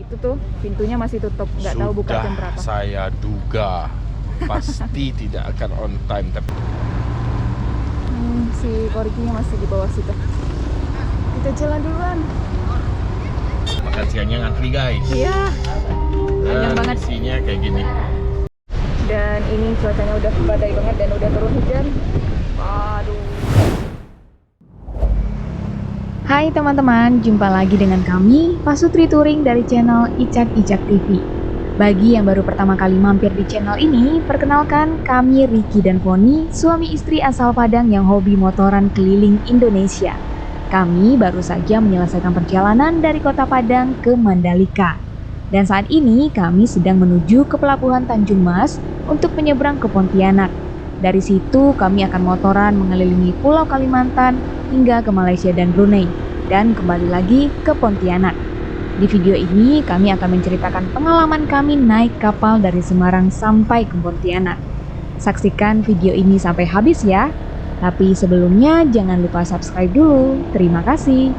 itu tuh pintunya masih tutup, nggak tahu buka jam berapa. Saya duga pasti tidak akan on time. Tapi si Korkinya masih di bawah situ. Kita jalan duluan. makan siangnya ngantri guys. Iya, panjang banget. Isinya kayak gini. Dan ini cuacanya udah badai banget dan udah turun hujan. Waduh. Hai teman-teman, jumpa lagi dengan kami, Pasutri Touring dari channel Icak Icak TV. Bagi yang baru pertama kali mampir di channel ini, perkenalkan kami Ricky dan Foni, suami istri asal Padang yang hobi motoran keliling Indonesia. Kami baru saja menyelesaikan perjalanan dari kota Padang ke Mandalika. Dan saat ini kami sedang menuju ke pelabuhan Tanjung Mas untuk menyeberang ke Pontianak. Dari situ kami akan motoran mengelilingi Pulau Kalimantan hingga ke Malaysia dan Brunei, dan kembali lagi ke Pontianak. Di video ini kami akan menceritakan pengalaman kami naik kapal dari Semarang sampai ke Pontianak. Saksikan video ini sampai habis ya. Tapi sebelumnya jangan lupa subscribe dulu. Terima kasih.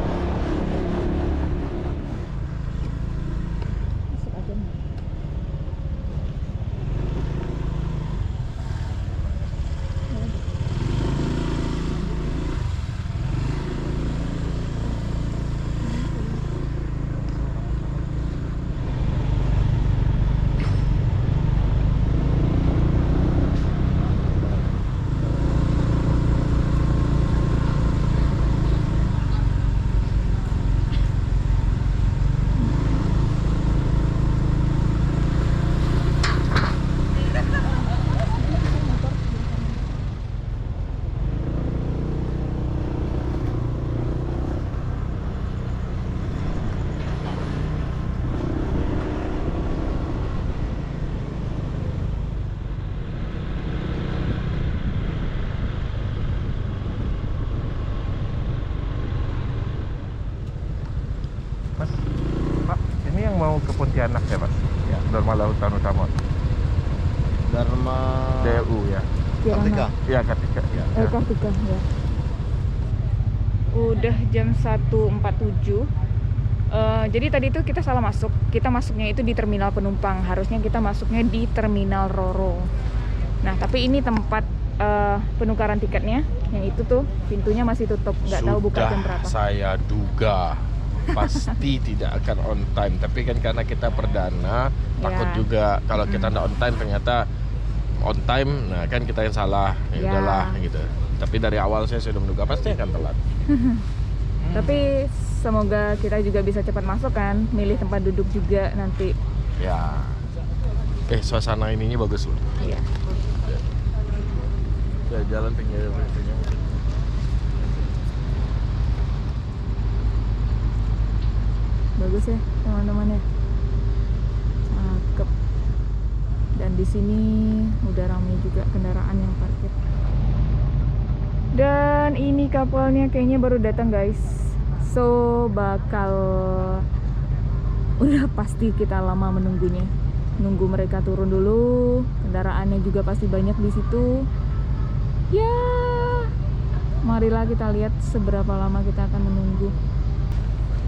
Mas, Pak, ini yang mau ke Pontianak ya Mas? Ya. Dharma Lautan Utama. Dharma DU ya. Kartika. Iya Kartika. Ya. Kartika ya. Udah jam 1.47. Jadi tadi itu kita salah masuk. Kita masuknya itu di terminal penumpang. Harusnya kita masuknya di terminal Roro. Nah, tapi ini tempat penukaran tiketnya. Yang itu tuh pintunya masih tutup. Nggak tahu buka jam berapa. Saya duga pasti tidak akan on time. Tapi kan karena kita perdana, takut juga kalau kita nggak on time ternyata on time. Nah kan kita yang salah. Ya udahlah gitu. Tapi dari awal saya sudah menduga pasti akan telat. Tapi semoga kita juga bisa cepat masuk kan, milih tempat duduk juga nanti. Ya. Suasana ininya bagus loh. Iya. Ya jalan pinggir. Bagus ya teman-teman ya. Cakep. Dan di sini udah ramai juga kendaraan yang parkir. Dan ini kapalnya kayaknya baru datang guys. So bakal udah pasti kita lama menunggunya. Nunggu mereka turun dulu. Kendaraannya juga pasti banyak di situ. Ya, marilah kita lihat seberapa lama kita akan menunggu.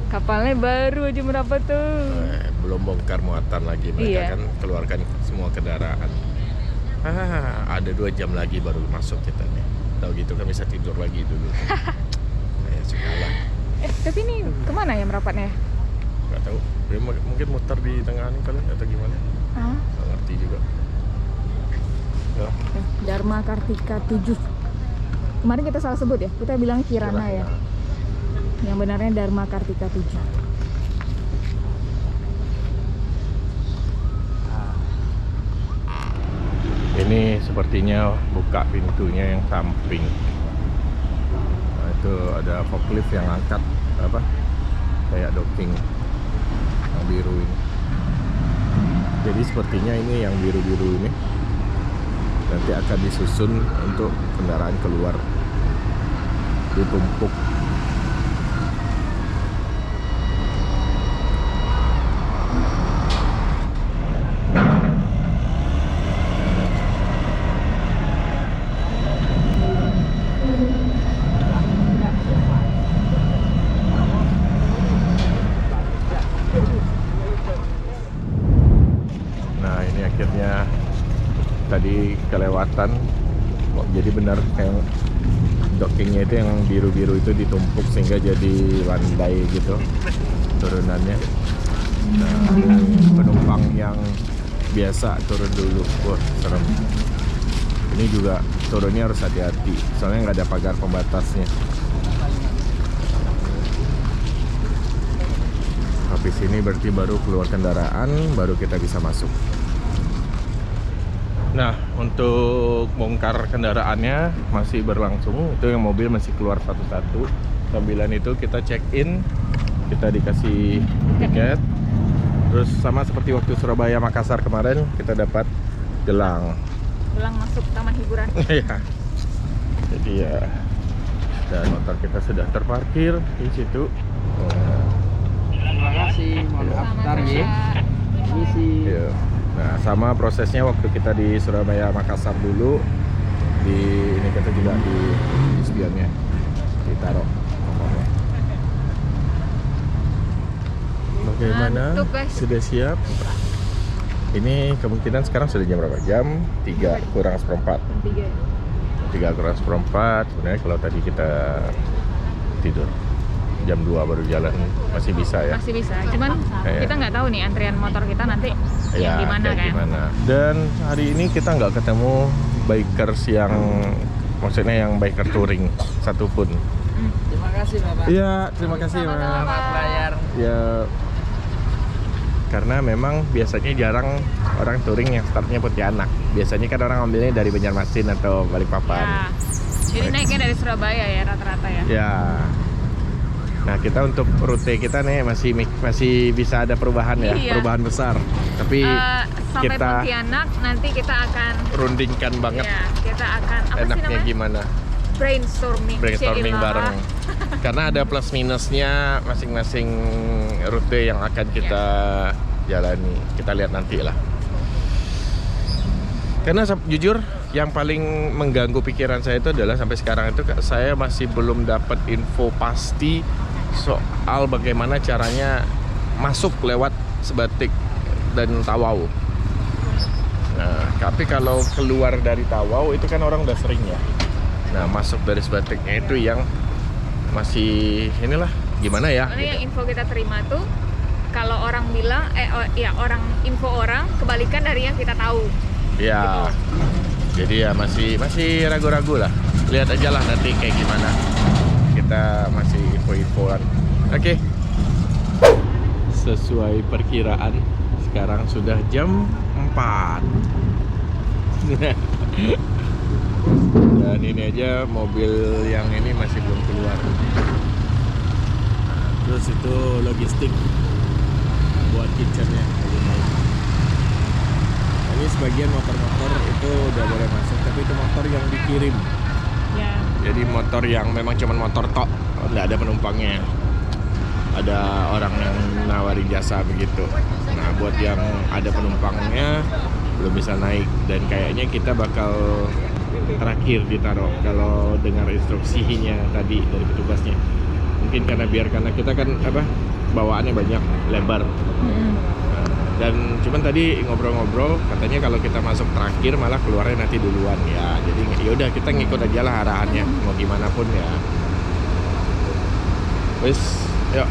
Kapalnya baru aja berapa tuh? Belum bongkar muatan lagi, mereka kan keluarkan semua kendaraan. Ada 2 jam lagi baru masuk kita nih. Tahu gitu kan bisa tidur lagi dulu. Ya sudahlah. Tapi ini kemana ya merapatnya? Gak tahu. Dia mungkin muter di tengah ini kali atau gimana? Gak ngerti juga. Ya. Dharma Kartika 7. Kemarin kita salah sebut ya. Kita bilang Kirana ya. Yang benarnya Dharma Kartika 7. Ini sepertinya buka pintunya yang samping. Nah, itu ada forklift yang angkat apa? Kayak docking yang biru ini. Jadi sepertinya ini yang biru-biru ini nanti akan disusun untuk kendaraan keluar, ditumpuk. tadi kelewatan. Oh, jadi benar kayak dockingnya itu yang biru-biru itu ditumpuk sehingga jadi landai gitu turunannya. Nah, penumpang yang biasa turun dulu. Wah, serem. Ini juga turunnya harus hati-hati, soalnya nggak ada pagar pembatasnya. Habis ini berarti baru keluar kendaraan, baru kita bisa masuk. Nah, untuk bongkar kendaraannya masih berlangsung. Itu yang mobil masih keluar satu-satu. Sambilan itu kita check in, kita dikasih tiket. Terus sama seperti waktu Surabaya Makassar kemarin, kita dapat gelang. Gelang masuk taman hiburan. Iya. Jadi ya, dan motor kita sudah terparkir di situ. Terima kasih. Maaf bentar ya. Misi. Iya. Nah, sama prosesnya waktu kita di Surabaya Makassar dulu. Di ini kita juga di spionnya ditaruh nomornya. Bagaimana? Mantap, guys. Sudah siap? Ini kemungkinan sekarang sudah jam berapa? Jam 3 kurang seperempat. 3 kurang seperempat. Sebenarnya kalau tadi kita tidur jam 2 baru jalan masih bisa ya. Masih bisa, cuman kita nggak tahu nih antrian motor kita nanti yang Ya, gimana kayak kan. gimana. Dan hari ini kita nggak ketemu bikers yang maksudnya yang biker touring satupun. Terima kasih Bapak. Iya, terima kasih Mas. Selamat layar. Ya, karena memang biasanya jarang orang touring yang startnya Pontianak. Biasanya kan orang ambilnya dari Banjarmasin atau Balikpapan. Ya. Jadi naiknya dari Surabaya ya rata-rata ya. Ya. Nah, kita untuk rute kita nih masih bisa ada perubahan ya, Iya. perubahan besar. Tapi Sampai kita Pontianak nanti kita akan rundingkan banget ya, kita akan apa sih enaknya namanya? gimana. Brainstorming Brainstorming Cila. bareng. Karena ada plus minusnya masing-masing rute yang akan kita jalani. Kita lihat nanti lah. Karena jujur yang paling mengganggu pikiran saya itu adalah sampai sekarang itu saya masih belum dapat info pasti soal bagaimana caranya masuk lewat Sebatik dan Tawau. Nah, tapi kalau keluar dari Tawau itu kan orang udah sering ya. Nah, masuk dari Sebatiknya itu yang masih inilah gimana ya? Soalnya yang info kita terima tuh kalau orang bilang info orang kebalikan dari yang kita tahu. Ya, jadi ya masih ragu-ragu lah. Lihat aja lah nanti kayak gimana. Kita masih info-infoan. Oke. Sesuai perkiraan sekarang sudah jam 4. Dan ini aja mobil yang ini masih belum keluar. Terus itu logistik buat kitchennya. Ini sebagian motor-motor itu udah boleh masuk, tapi itu motor yang dikirim. Ya. Jadi motor yang memang cuma motor tok, nggak ada penumpangnya. Ada orang yang nawarin jasa begitu. Nah, buat yang ada penumpangnya belum bisa naik, dan kayaknya kita bakal terakhir ditaruh kalau dengar instruksinya tadi dari petugasnya. Mungkin karena kita kan bawaannya banyak, lebar. Dan cuman tadi ngobrol-ngobrol katanya kalau kita masuk terakhir malah keluarnya nanti duluan ya. Jadi yaudah kita ngikut aja lah arahannya mau gimana pun ya. Wis, yuk.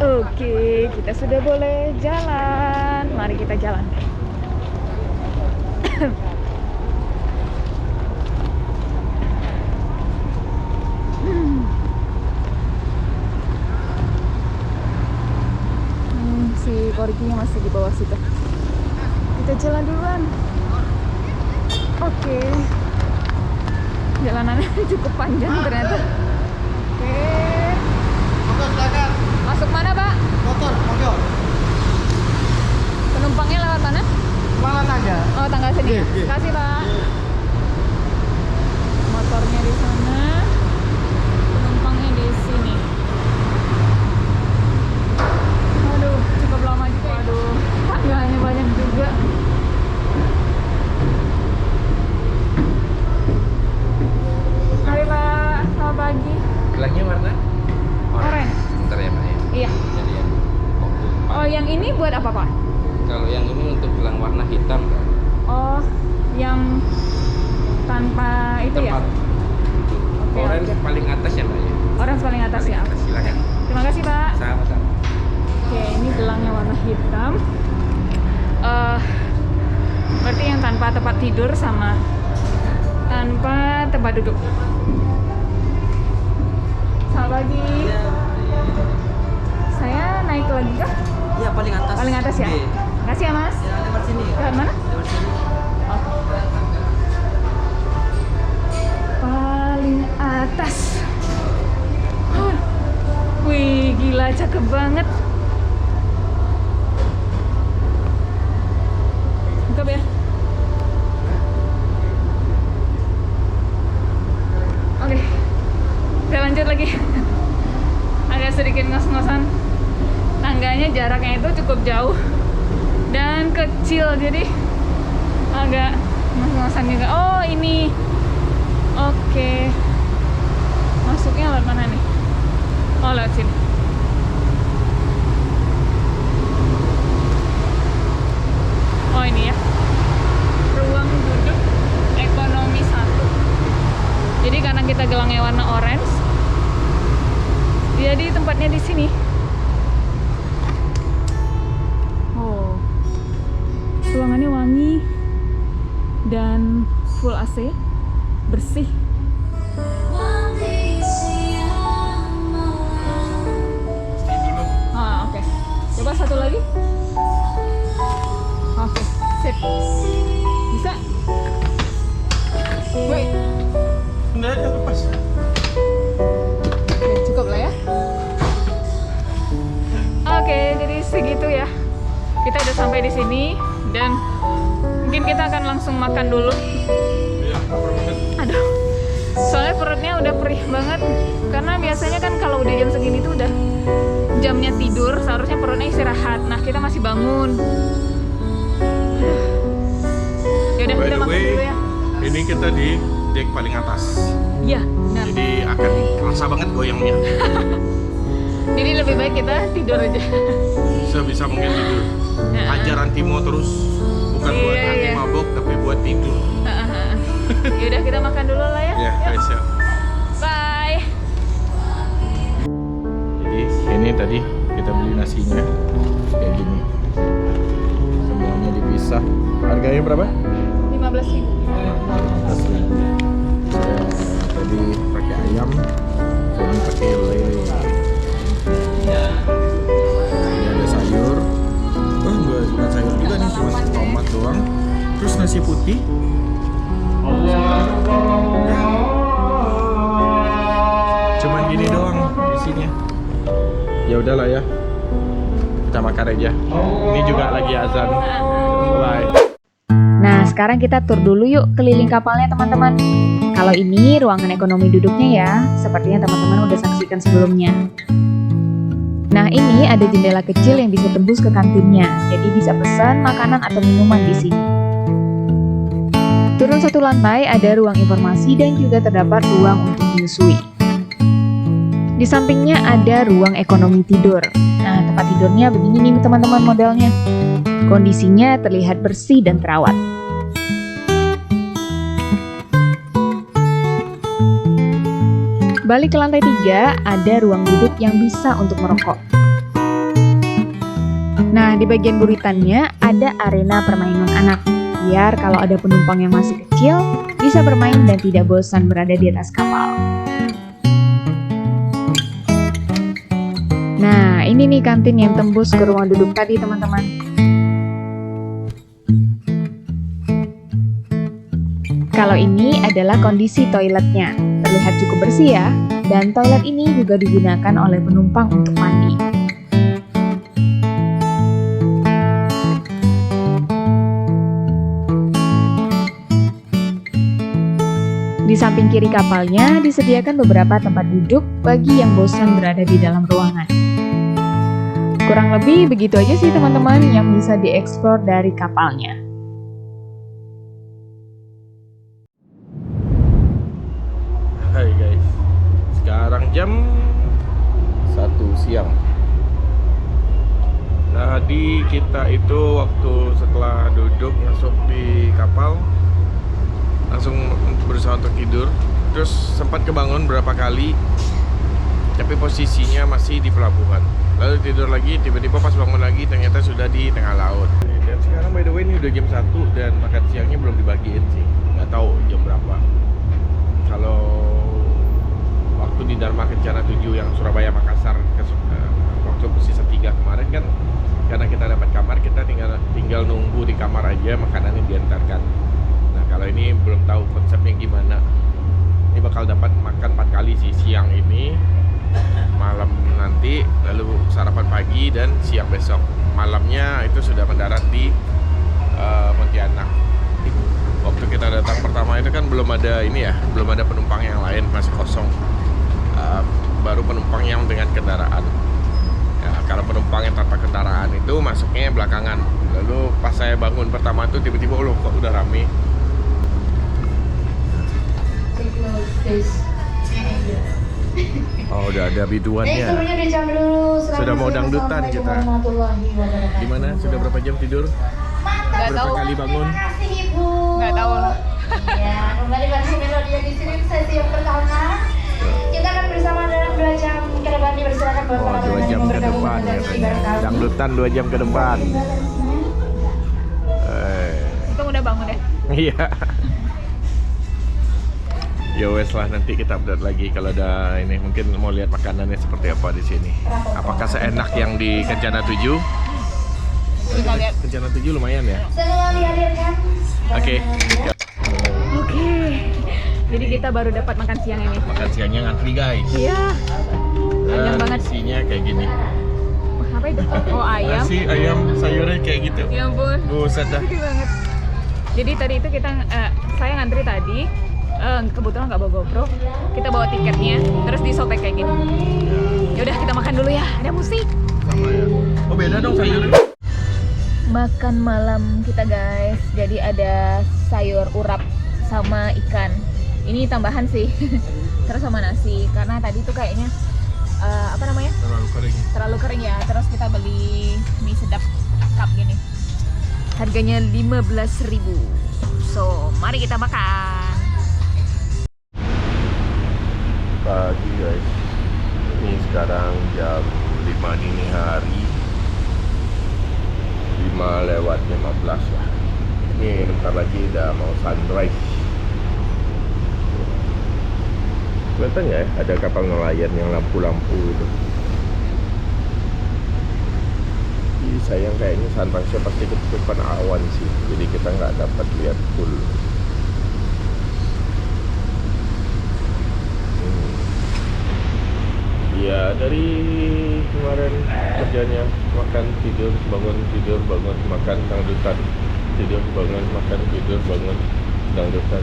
Oke, kita sudah boleh jalan. Mari kita jalan. Si Korginya masih di bawah situ. Kita jalan duluan. Oke. Jalanannya cukup panjang ternyata. Oke. Motor silakan. Masuk mana, Pak? Motor, motor. Penumpangnya lewat mana? ya. Kasih Pak. Motornya di sana, penumpangnya di sini. Aduh, cukup lama juga. Aduh, tangganya banyak juga. Hai Pak, selamat pagi. Gelangnya warna Orange. Bentar ya Pak ya. Iya. Jadi ya. Oh, yang ini buat apa Pak? Kalau yang ini untuk gelang warna hitam Pak. Oh, yang tanpa itu ya? Tempat Oke, orange oke. paling atas ya Pak ya. Orange paling atas Paling ya. atas, silakan. Terima kasih Pak. Sama-sama. Oke, ini gelangnya warna hitam. Berarti yang tanpa tempat tidur sama tanpa tempat duduk. Selamat pagi. Saya naik lagi kah? Iya paling atas. Paling atas ya. Oke. Makasih ya Mas. Ya lewat sini. Lewat mana? Lewat sini. Oke. Paling atas. Wih, gila cakep banget. Cakep ya. Oke. Kita lanjut lagi. Agak sedikit ngos-ngosan. Tangganya jaraknya itu cukup jauh dan kecil, jadi agak ngos-ngosan juga. Oh, ini. Oke. Masuknya lewat mana nih? Oh, lewat sini. Oh, ini ya. Ruang duduk ekonomi 1. Jadi karena kita gelangnya warna orange, jadi tempatnya di sini. Oh. Ruangannya wangi dan full AC, bersih. Ah, oke. Coba satu lagi. Oke, sip. Bisa? Wait. Enggak ada lepas. Oke, cukup lah ya. Oke, jadi segitu ya. Kita udah sampai di sini dan mungkin kita akan langsung makan dulu. Iya, lapar banget. Aduh, soalnya perutnya udah perih banget. Karena biasanya kan kalau udah jam segini tuh udah jamnya tidur, seharusnya perutnya istirahat. Nah, kita masih bangun. Yaudah, By kita the makan way, dulu ya. ini kita di deck paling atas. Iya, benar. Jadi akan kerasa banget goyangnya. Jadi lebih baik kita tidur aja. Sebisa mungkin tidur. Nah. Ajaran Timo terus bukan buat Iya, anti iya. mabok tapi buat tidur. Yaudah, kita makan dulu lah ya. Ya, Yuk. guys ya. Bye. Jadi ini tadi kita beli nasinya kayak gini. Semuanya dipisah. Harganya berapa? 15.000. Tadi pakai ayam, ini pakai lele. Ini ada sayur. Oh, bukan sayur juga nih, cuma tomat doang. Terus nasi putih. Cuman gini doang isinya. Ya udahlah ya. Kita makan aja. Ini juga lagi azan. Bye. Nah, sekarang kita tur dulu yuk keliling kapalnya teman-teman. Kalau ini ruangan ekonomi duduknya ya, sepertinya teman-teman udah saksikan sebelumnya. Nah, ini ada jendela kecil yang bisa tembus ke kantinnya, jadi bisa pesan makanan atau minuman di sini. Turun satu lantai ada ruang informasi dan juga terdapat ruang untuk menyusui. Di sampingnya ada ruang ekonomi tidur. Nah, tempat tidurnya begini nih teman-teman modelnya. Kondisinya terlihat bersih dan terawat. Balik ke lantai 3, ada ruang duduk yang bisa untuk merokok. Nah, di bagian buritannya ada arena permainan anak. Biar kalau ada penumpang yang masih kecil, bisa bermain dan tidak bosan berada di atas kapal. Nah, ini nih kantin yang tembus ke ruang duduk tadi teman-teman. Kalau ini adalah kondisi toiletnya. Terlihat cukup bersih ya, dan toilet ini juga digunakan oleh penumpang untuk mandi. Di samping kiri kapalnya disediakan beberapa tempat duduk bagi yang bosan berada di dalam ruangan. Kurang lebih begitu aja sih teman-teman yang bisa dieksplor dari kapalnya. Hai guys, sekarang jam 1 siang. Tadi kita itu waktu setelah duduk masuk di kapal langsung berusaha untuk tidur, terus sempat kebangun berapa kali, tapi posisinya masih di pelabuhan. Lalu tidur lagi, tiba-tiba pas bangun lagi ternyata sudah di tengah laut. Dan sekarang by the way ini udah jam 1 dan makan siangnya belum dibagiin sih. Nggak tahu jam berapa. Kalau waktu di Dharma Kencana 7 yang Surabaya Makassar waktu sisa 3 kemarin kan, karena kita dapat kamar, kita tinggal nunggu di kamar aja makanannya diantarkan. Nah kalau ini belum tahu konsepnya gimana. Ini bakal dapat makan 4 kali sih, siang ini, malam nanti, lalu sarapan pagi dan siang besok. Malamnya itu sudah mendarat di Pontianak. Waktu kita datang pertama itu kan belum ada ini ya, belum ada penumpang yang lain, masih kosong. Baru penumpang yang dengan kendaraan. Ya, kalau penumpang yang tanpa kendaraan itu masuknya belakangan. Lalu pas saya bangun pertama itu tiba-tiba loh kok udah rame. Oh udah ada biduannya. Sudah mau dangdutan kita. Gimana? Sudah berapa jam tidur? Berapa kali bangun? Nggak tahu lah. Ya, kembali bersama Melodia di sini sesi yang pertama. Kita akan bersama dalam 2 jam ke depan dipersilakan buat Oh 2 jam ke depan katanya. Dangdutan 2 jam ke depan. Untung udah bangun ya. Iya. Ya wes lah, nanti kita update lagi kalau ada ini, mungkin mau lihat makanannya seperti apa di sini. Apakah seenak yang di Kencana 7? Kita lihat. Kencana 7 lumayan ya. Semua dihadirkan. Oke. Oke. Jadi kita baru dapat makan siang ini. Makan siangnya ngantri guys. Iya. Panjang banget. Isinya kayak gini. Apa itu? Oh ayam. Nasi, ayam, sayurnya kayak gitu. Ya ampun. Buset dah. Gede banget. Jadi tadi itu saya ngantri tadi. Kebetulan nggak bawa GoPro, kita bawa tiketnya, terus disobek kayak gini. Ya udah kita makan dulu ya, ada musik. Sama ya. Oh beda dong sayurnya. Makan malam kita guys, jadi ada sayur urap sama ikan. Ini tambahan sih, terus sama nasi, karena tadi tuh kayaknya apa namanya? Terlalu kering ya. Terus kita beli mie sedap cup gini. Harganya 15.000. So mari kita makan. Pagi guys, ini sekarang jam 5 dini hari, 5:15 lah. Ini bentar lagi udah mau sunrise. Kelihatan ya, ada kapal nelayan yang lampu-lampu itu. Jadi sayang kayaknya sunrise-nya pasti ketutupan awan sih, jadi kita nggak dapat lihat full. Ya dari kemarin kerjanya makan tidur bangun makan dangdutan, tidur bangun makan tidur bangun dangdutan.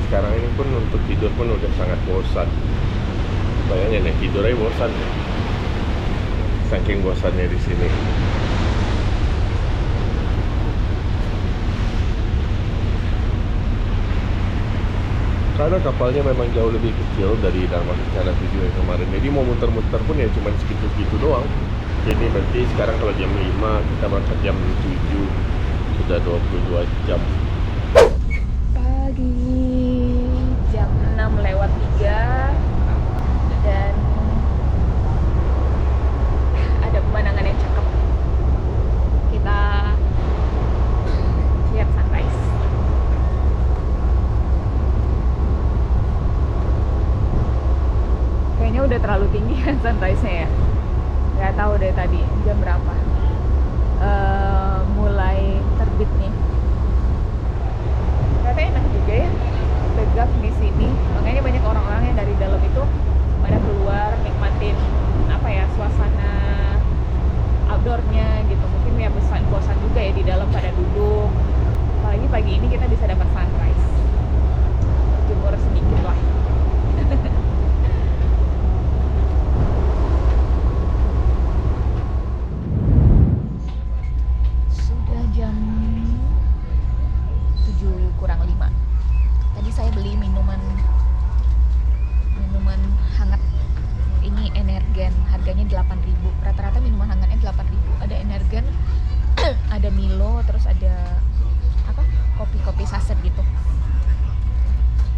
Sekarang ini pun untuk tidur pun udah sangat bosan. Bayangin ya, tidur aja bosan ya. Saking bosannya di sini. Karena kapalnya memang jauh lebih kecil dari Dharma Kencana 7 yang kemarin. Jadi mau muter-muter pun ya cuma segitu-segitu doang. Jadi berarti sekarang kalau jam 5 kita berangkat jam 7, sudah 22 jam. Pagi jam 6:03 dan ada pemandangan yang cakep. Kita lihat sunrise. Kayaknya udah terlalu tinggi kan sunrise-nya ya. Nggak tahu deh tadi jam berapa. Mulai terbit nih. Ternyata enak juga ya, tegak di sini. Makanya banyak orang-orang yang dari dalam itu pada keluar nikmatin apa ya, suasana outdoornya gitu. Mungkin ya bosan juga ya di dalam pada duduk. Apalagi pagi ini kita bisa dapat sunrise. Energen, harganya 8.000. Rata-rata minuman hangatnya 8.000. Ada Energen, ada Milo, terus ada apa? Kopi-kopi saset gitu.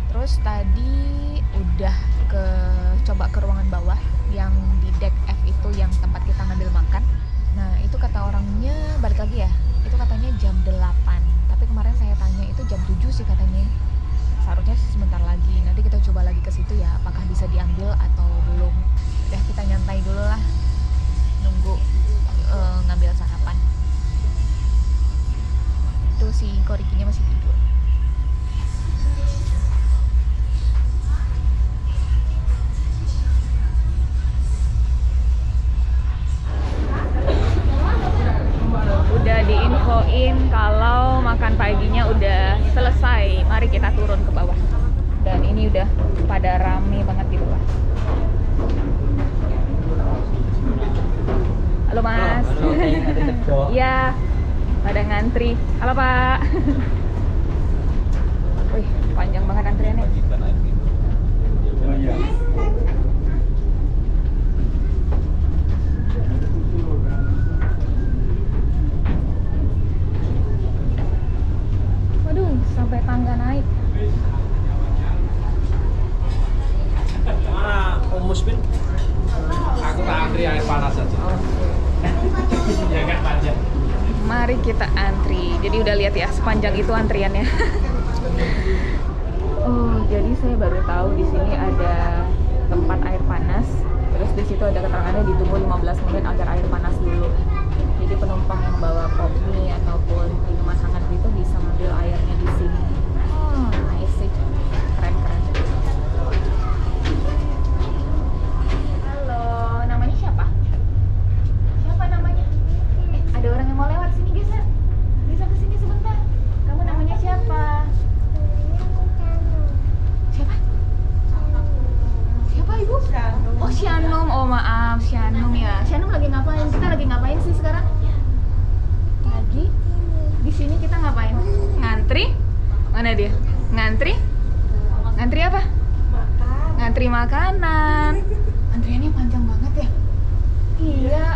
Terus tadi udah coba ke ruangan bawah yang di deck F itu yang tempat kita ngambil makan. Nah, itu kata orangnya balik lagi ya. Itu katanya jam 8. Tapi kemarin saya tanya itu jam 7 sih katanya. Seharusnya sebentar lagi. Nanti kita coba lagi ke situ ya, apakah bisa diambil atau belum. Udah, kita nyantai dulu lah. Nunggu ngambil sarapan. Itu si Korikinya masih tidur. Udah diinfoin kalau makan paginya udah selesai. Mari kita turun ke bawah. Dan ini udah pada rame banget di bawah. Halo Mas. Iya, pada ngantri. Halo Pak. Wih, panjang banget antriannya. Waduh, sampai tangga naik. Mana Om Musbin? Aku tak antri air panas aja. Jaga panjang. Mari kita antri. Jadi udah lihat ya sepanjang itu antriannya. Oh, jadi saya baru tahu di sini ada tempat air panas. Terus di situ ada keterangannya ditunggu 15 menit agar air panas dulu. Jadi penumpang yang bawa kopi ataupun minuman hangat itu bisa ngambil airnya di sini. Oh, nice sih. Keren. Halo, namanya siapa? Siapa namanya? Ada orang yang mau lewat sini, geser. Bisa ke sini sebentar. Kamu namanya siapa? Siapa? Siapa Ibu? Oh, Shanum. Oh, maaf, Shanum ya. Shanum lagi ngapain? Kita lagi ngapain sih sekarang? Lagi di sini kita ngapain? Ngantri? Mana dia? Ngantri? Ngantri apa? Ngantri makanan. Antriannya panjang banget ya? Iya.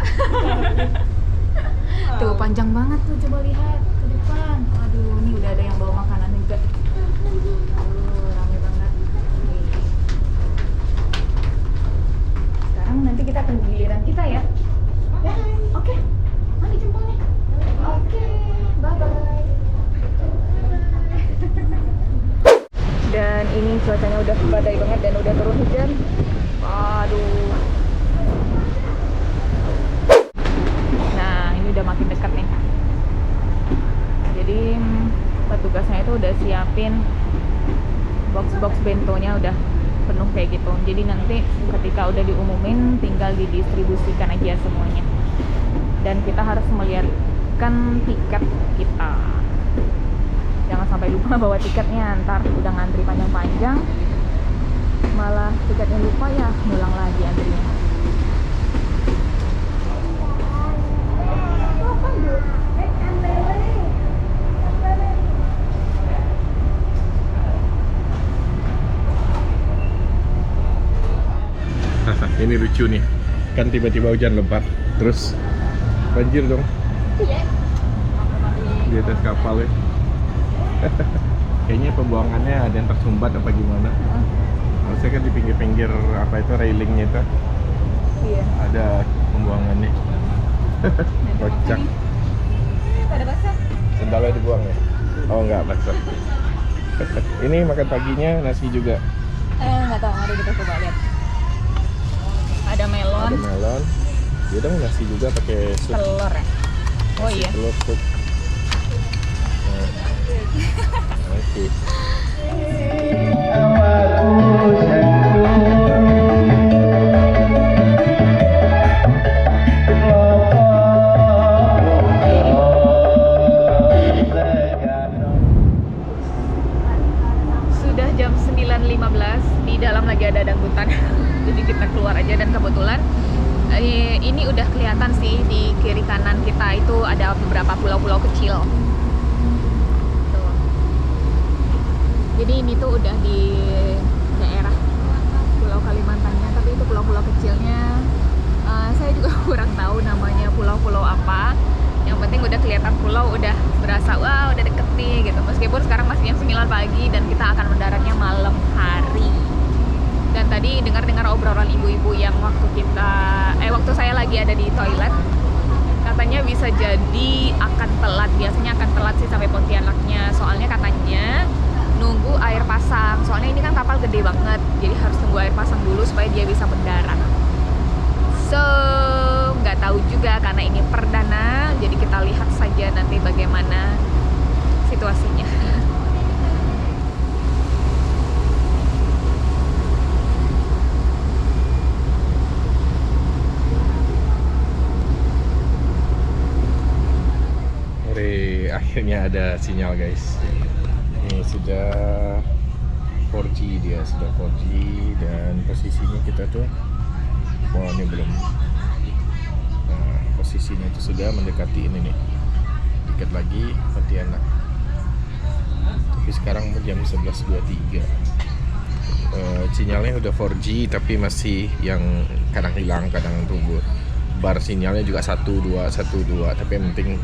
Tuh panjang banget tuh, coba lihat ke depan. Aduh, ini udah ada yang bawa makanan juga. Rame banget. Nih. Sekarang nanti kita tunggu giliran kita ya. Ya, oke. Mana jempolnya? Oke, bye-bye. Dan ini cuacanya udah badai banget dan udah turun hujan. Aduh. Nah, ini udah makin dekat nih. Jadi petugasnya itu udah siapin box-box bentonya udah penuh kayak gitu. Jadi nanti ketika udah diumumin tinggal didistribusikan aja semuanya. Dan kita harus melihatkan tiket kita. Jangan sampai lupa bawa tiketnya, ntar udah ngantri panjang-panjang malah tiketnya lupa ya, ngulang lagi antrinya. Ini lucu nih, kan tiba-tiba hujan lebat, terus banjir dong di atas kapal ya. Kayaknya pembuangannya ada yang tersumbat apa gimana. Harusnya kan di pinggir-pinggir apa itu railingnya itu Iya. ada pembuangannya. Kocak. Pada basah. Sendalnya dibuang ya? Oh enggak, basah. Ini makan paginya nasi juga. Nggak tahu, mari kita coba lihat. Ada melon, Ada melon. Dia dong nasi juga pakai sup. telur ya. Oh iya. Telur sup. Oke. Sudah jam 9.15, di dalam lagi ada dangdutan. Jadi kita keluar aja, dan kebetulan ini udah kelihatan sih di kiri kanan kita itu ada beberapa pulau-pulau kecil. Tuh. Jadi ini tuh udah di daerah Pulau Kalimantannya, tapi itu pulau-pulau kecilnya. Saya juga kurang tahu namanya pulau-pulau apa. Yang penting udah kelihatan pulau, udah berasa wah udah deket nih gitu. Meskipun sekarang masih jam 9 pagi dan kita akan mendaratnya malam hari. Dan tadi dengar-dengar obrolan ibu-ibu yang waktu saya lagi ada di toilet, katanya bisa jadi akan telat. Biasanya akan telat sih sampai Pontianaknya. Soalnya katanya nunggu air pasang. Soalnya ini kan kapal gede banget, jadi harus tunggu air pasang dulu supaya dia bisa mendarat. So, nggak tahu juga karena ini perdana, jadi kita lihat saja nanti bagaimana situasinya. Akhirnya ada sinyal guys. Ini sudah 4G, dia sudah 4G dan posisinya kita tuh ini belum. Nah, posisinya itu sudah mendekati ini nih, dikit lagi Pontianak. Tapi sekarang jam 11.23. Sinyalnya udah 4G tapi masih yang kadang hilang kadang tumbuh. Bar sinyalnya juga 12 tapi yang penting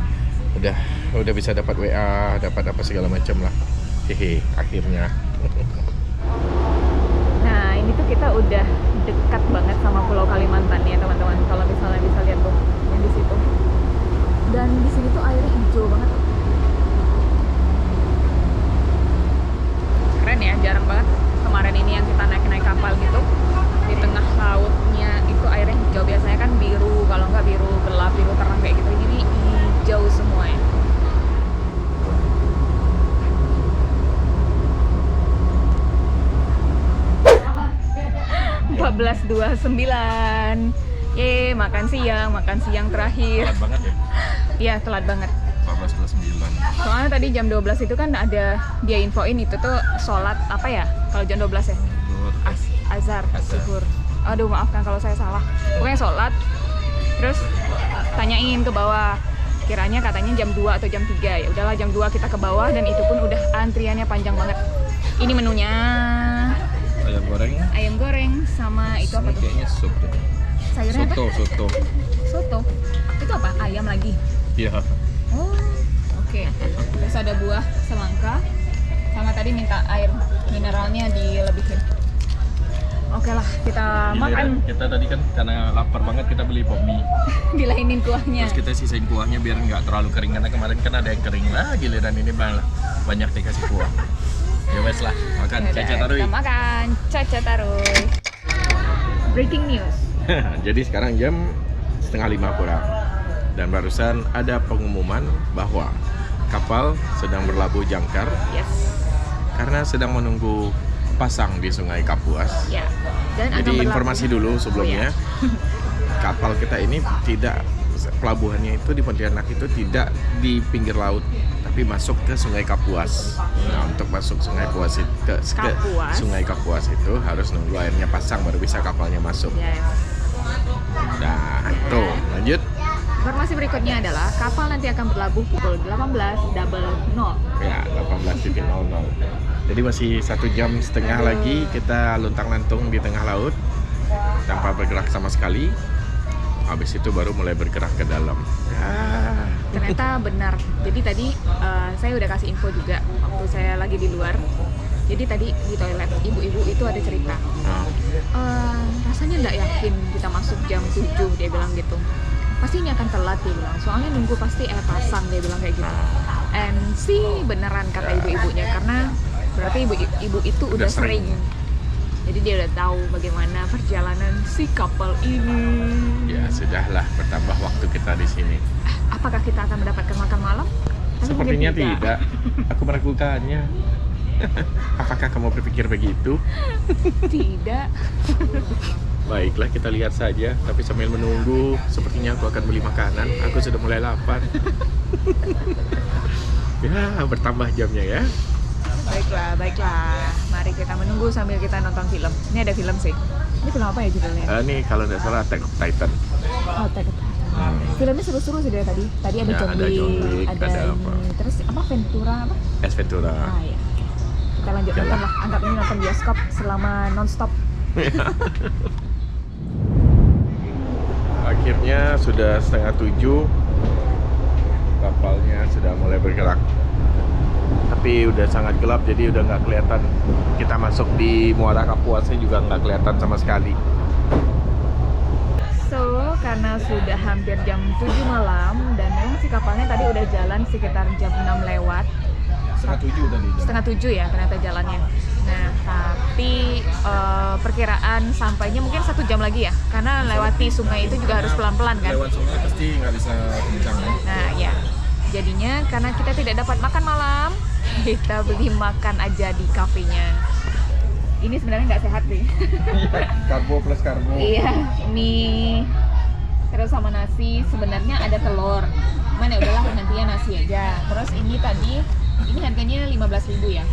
udah bisa dapat WA, dapat apa segala macam lah. Hehe, akhirnya. Nah, ini tuh kita udah dekat banget sama Pulau Kalimantan ya, teman-teman. Kalau misalnya bisa lihat tuh yang di situ. Dan di sini tuh airnya hijau banget. Keren ya, jarang banget kemarin ini yang kita naik kapal gitu. Di tengah lautnya itu airnya hijau. Biasanya kan biru, kalau nggak biru gelap, biru terang kayak gitu. Ini hijau semua ya. 14.29. Yeay, makan siang terakhir. Telat banget ya? Iya, telat banget. 14.29. Soalnya tadi jam 12 itu kan ada dia infoin itu tuh sholat apa ya? Kalau jam 12 ya? Azhar, zuhur. Aduh, maafkan kalau saya salah. Pokoknya sholat, terus tanyain ke bawah. Kiranya katanya jam 2 atau jam 3. Ya udahlah jam 2 kita ke bawah dan itu pun udah antriannya panjang banget. Ini menunya. Ayam goreng sama itu apa tuh? Kayaknya sup deh. Sayurnya apa? Soto. Itu apa? Ayam lagi? Iya. Oh, oke. Terus ada buah semangka. Sama tadi minta air mineralnya dilebihin. Oke lah, kita makan. Kita tadi kan karena lapar banget kita beli Popmi. Dilainin kuahnya. Terus kita sisain kuahnya biar nggak terlalu kering karena kemarin kan ada yang kering lah, giliran ini banyak dikasih kuah. Ya wes lah, makan caca taruy. Kita makan caca taruy. Breaking news. Jadi sekarang jam 4:30 kurang. Dan barusan ada pengumuman bahwa kapal sedang berlabuh jangkar. Yes. Karena sedang menunggu pasang di Sungai Kapuas. Ya. Dan jadi informasi dulu sebelumnya. Kapal kita ini tidak, pelabuhannya itu di Pontianak itu tidak di pinggir laut, tapi masuk ke Sungai Kapuas. Nah, untuk masuk Sungai Kapuas ke Sungai Kapuas itu harus nunggu airnya pasang baru bisa kapalnya masuk. Yes. Nah, tuh lanjut. Informasi berikutnya adalah kapal nanti akan berlabuh pukul 18.00. Ya, 18.00. Jadi masih 1,5 jam lagi kita luntang-lantung di tengah laut tanpa bergerak sama sekali. Habis itu baru mulai bergerak ke dalam. Ternyata benar. Jadi tadi saya udah kasih info juga waktu saya lagi di luar. Jadi tadi di toilet ibu-ibu itu ada cerita. Rasanya nggak yakin kita masuk jam 7, dia bilang gitu. Pasti ini akan telat, dia bilang. Soalnya nunggu pasti air pasang, dia bilang kayak gitu. And sih beneran kata ibu-ibunya karena berarti ibu itu udah sering. Jadi dia udah tahu bagaimana perjalanan si kapal ini. Ya sudahlah, bertambah waktu kita di sini. Apakah kita akan mendapatkan makan malam? Sepertinya tidak. Aku meragukannya. Apakah kamu berpikir begitu? Tidak. Baiklah, kita lihat saja. Tapi sambil menunggu, sepertinya aku akan beli makanan. Aku sudah mulai lapar. Ya, bertambah jamnya ya. Baiklah. Mari kita menunggu sambil kita nonton film. Ini ada film sih. Ini film apa ya judulnya? Ini kalau tidak salah Attack of Titan. Oh, Attack of Titan. Filmnya seru-seru sih dari tadi. Tadi ada Ya, John ada John Wick, ada ada ini. apa? Terus apa Ventura apa? Es Ventura. Ah ya. Kita lanjut nonton lah. Anggap ini nonton bioskop selama non-stop. Akhirnya sudah 6:30, kapalnya sudah mulai bergerak. Tapi udah sangat gelap, jadi udah nggak kelihatan. Kita masuk di Muara Kapuasnya juga nggak kelihatan sama sekali. So, karena sudah hampir jam 7 malam dan memang si kapalnya tadi udah jalan sekitar jam 6 lewat. Setengah 7 tadi. Setengah 7 ya ternyata jalannya. Nah, tapi perkiraan sampainya mungkin 1 jam lagi ya, karena lewati sungai itu juga harus pelan-pelan kan. Lewat sungai pasti nggak bisa kencang ya. Nah ya, jadinya karena kita tidak dapat makan malam, kita beli makan aja di kafenya. Ini sebenarnya nggak sehat sih. Karbo plus karbo. Iya, mie terus sama nasi, sebenarnya ada telur. Cuman ya udahlah nantinya nasi aja. Terus ini tadi, ini harganya 15.000 ya.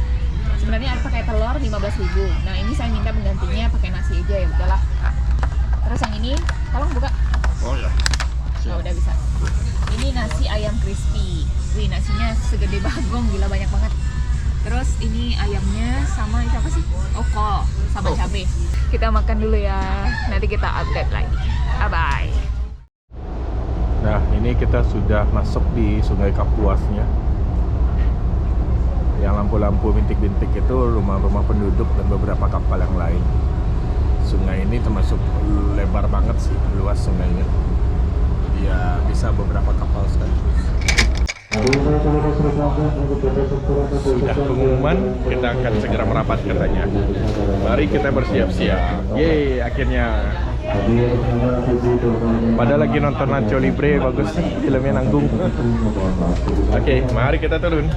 Sebenarnya ada pakai telur 15.000. Nah, ini saya minta penggantinya pakai nasi aja, ya udahlah. Terus yang ini, tolong buka. Oh ya. Oh, udah bisa. Ini nasi ayam crispy. Wih, nasinya segede bagong, gila banyak banget. Terus ini ayamnya sama itu apa sih? Kol sama cabai. Kita makan dulu ya. Nanti kita update lagi. Bye-bye. Nah, ini kita sudah masuk di Sungai Kapuasnya. Yang lampu-lampu bintik-bintik itu rumah-rumah penduduk dan beberapa kapal yang lain. Sungai ini termasuk lebar banget sih, luas sungainya. Ya, bisa beberapa kapal sekaligus. Sudah pengumuman, kita akan segera merapat katanya. Mari kita bersiap-siap. Yeay, akhirnya. Padahal lagi nonton Nacho Libre, bagus sih filmnya nanggung. Oke, mari kita turun.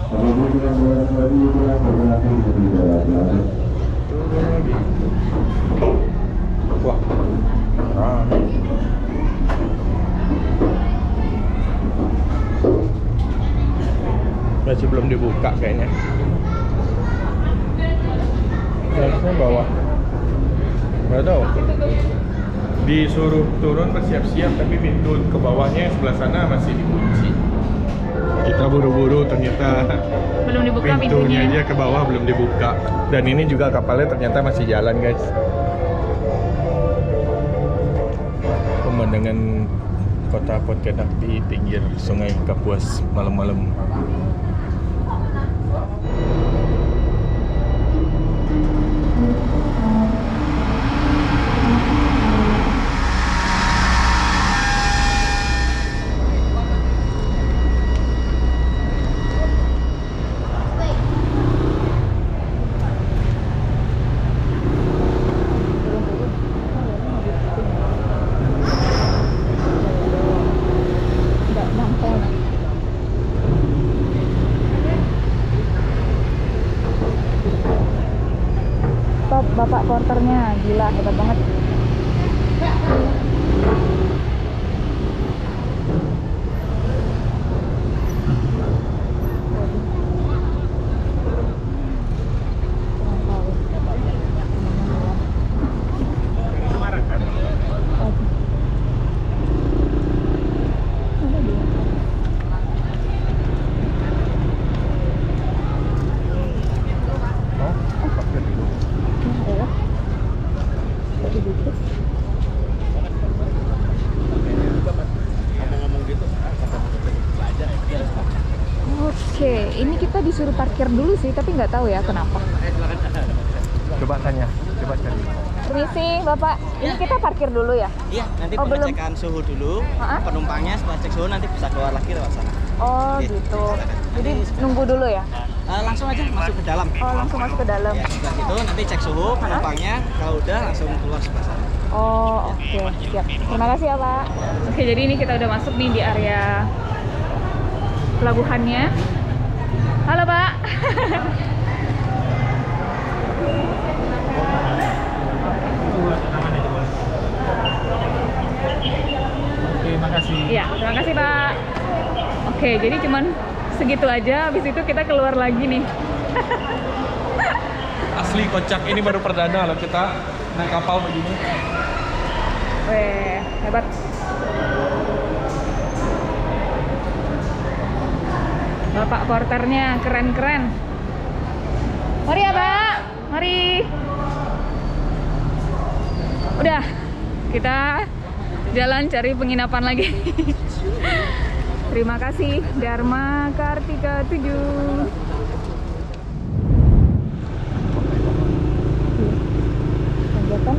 Wah, masih belum dibuka kayaknya. Harusnya bawah. Nggak tahu. Disuruh turun bersiap-siap, tapi pintu ke bawahnya sebelah sana masih dikunci. Kita buru-buru, ternyata Belum dibuka pintunya aja ke bawah belum dibuka. Dan ini juga kapalnya ternyata masih jalan, guys. Pemandangan kota Pontianak di pinggir Sungai Kapuas malam-malam. Bapak porternya gila, hebat banget. Oke, ini kita disuruh parkir dulu sih, tapi nggak tahu ya kenapa. Coba tanya, coba cari. Permisi, Bapak. Ini kita parkir dulu ya? Iya, nanti Oh, belum. pengecekan suhu dulu. Ha-ha. Penumpangnya setelah cek suhu nanti bisa keluar lagi lewat sana. Oh, Oke, gitu. silakan. Jadi nunggu dulu ya? Langsung aja masuk ke dalam. Oh, langsung masuk ke dalam. Ya, setelah itu nanti cek suhu penumpangnya. Kalau udah langsung keluar sebelah sana. Oh, oke. Siap. Terima kasih ya, Pak. Oke, jadi ini kita udah masuk nih di area pelabuhannya. Halo, Pak. Oke, makasih. Iya, terima kasih, Pak. Oke, jadi cuman segitu aja. Habis itu kita keluar lagi nih. Asli kocak, ini baru perdana loh kita naik kapal begini. Weh, hebat. Bapak porternya keren-keren. Mari ya, Pak. Mari. Udah, kita jalan cari penginapan lagi. Terima kasih Dharma Kartika 7. Tanjakan.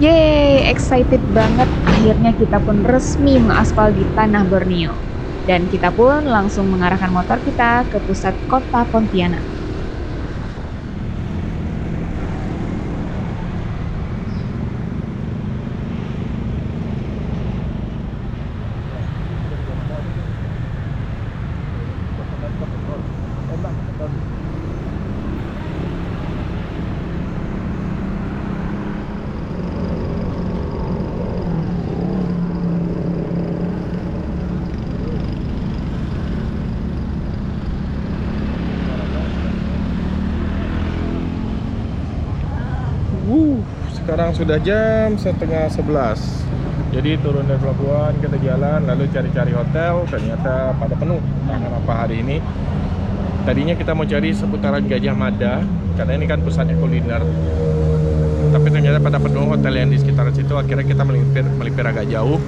Yeay, excited banget. Akhirnya kita pun resmi mengaspal di tanah Borneo. Dan kita pun langsung mengarahkan motor kita ke pusat kota Pontianak. Sekarang sudah jam setengah 11. Jadi turun dari pelabuhan, kita jalan, lalu cari-cari hotel. Ternyata pada penuh. Kenapa hari ini? Tadinya kita mau cari seputaran Gajah Mada, karena ini kan pusatnya kuliner. Tapi ternyata pada penuh hotel yang di sekitaran situ. Akhirnya kita melipir agak jauh.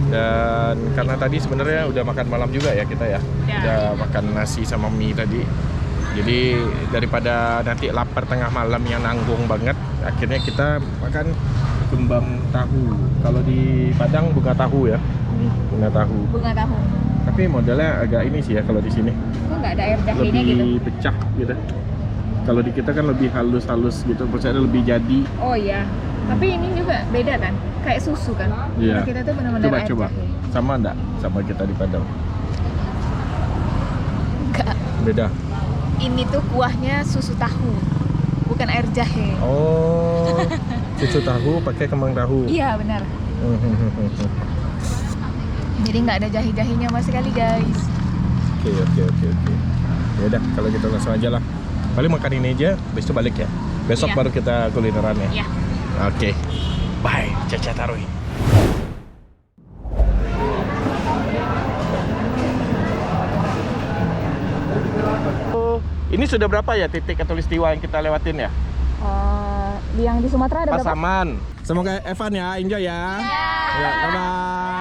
Dan karena tadi sebenarnya udah makan malam juga ya kita ya. Udah makan nasi sama mie tadi. Jadi daripada nanti lapar tengah malam yang nanggung banget, akhirnya kita makan kembang tahu. Kalau di Padang bunga tahu ya. Bunga tahu. Bunga tahu. Tapi modelnya agak ini sih ya kalau di sini. Kok nggak ada air jahenya gitu? Lebih pecah gitu. Kalau di kita kan lebih halus-halus gitu, maksudnya lebih jadi. Oh iya. Tapi ini juga beda kan? Kayak susu kan? Iya. Kalau kita tuh benar-benar air Coba. jahe. Sama enggak? Sama kita di Padang. Enggak. Beda. Ini tuh kuahnya susu tahu, bukan air jahe. Oh, susu tahu pakai kembang tahu. Iya benar. Jadi nggak ada jahe-jahenya sama sekali guys. Oke. Ya udah, kalau gitu langsung aja lah. Paling makan ini aja, habis itu balik ya. Besok Iya. baru kita kulineran ya. Iya. Oke. Bye, Caca Tarui. Ini sudah berapa ya titik katulistiwa yang kita lewatin ya? Yang di Sumatera ada berapa? Pasaman. Semoga Evan ya, enjoy ya. Ya, bye-bye.